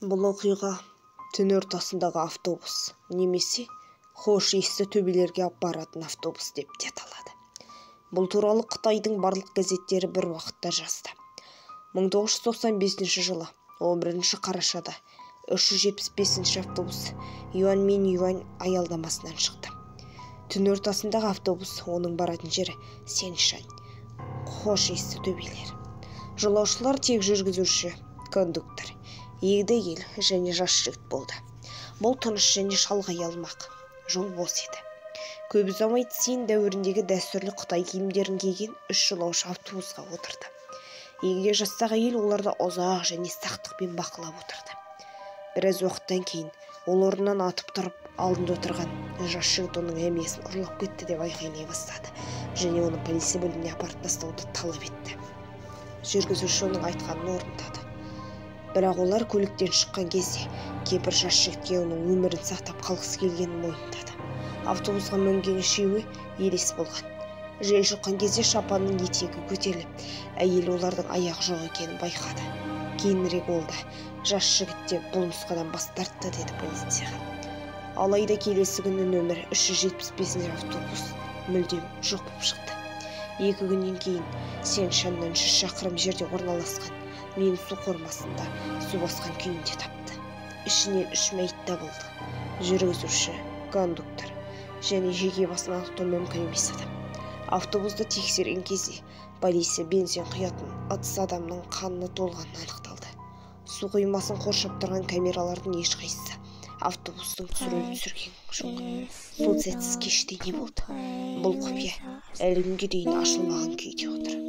Бұл оқиға түн ортасындағы автобус немесе хош иісті төбелерге апаратын автобус деп те аталады. Бұл туралы Қытайдың барлық газеттері бір уақытта жазды. 1995 жылы 11 қарашада 375 автобус Юаньминь аялдамасынан шықты. Түн ортасындағы автобус, оның баратын жері Сяньшань. Хош иісті төбелер. Жолаушылар тек жүргізуші, кондуктор, егде ел және жас жігіт болды. Бұл тыныш және шалғай алмақ. Жол бос еді. Көп ұзамай Цин дәуіріндегі дәстүрлі Қытай киімдерін киген 3 жолаушы автобусқа отырды. Егде жастағы әйел оларды ұзақ және сақтықпен бақылап отырды. Біраз уақыттан кейін ол орнынан атып тұрып, алдында отырған жас жігіт оның әмиесін ұрлап кетті деп айқайлай бастады және оны полиция бөліміне апарып тастауды талап етті. Жүргізуші оның айтқанын орындады. Бірақ олар көліктен шыққан кезде кемпір жас жігітке оның өмірін сақтап қалғысы келгенін мойындады. Автобусқа мінген үшеуі елес болған. Жел шыққан кезде шапанның етегі көтеріліп, әйел олардың аяғы жоқ екенін байқады. Кейінірек ол да жас жігітте бұл нұсқадан бас тартты деді полицияға. Алайда келесі күні нөмір 375 автобус мүлдем жоқ болып шықты. 2 күннен кейін Сяньшаннан 100 шақырым жерде орналасқан мен су қоймасында су басқан күйінде тапты. Ішінен 3 мәйіт табылды. Жүргізуші, кондуктор және жеке басын анықтау мүмкін емес адам. Автобусты тексерген кезде полиция бензин құятын 30 адамның қанына толғанын анықталды. Су қоймасын қоршап тұрған камералардың ешқайсысы автобустың түсірілімін түсірген жоқ. Сол сәтсіз кеште не болды? Бұл құпия әлі күнге дейін ашылмаған күйде отыр.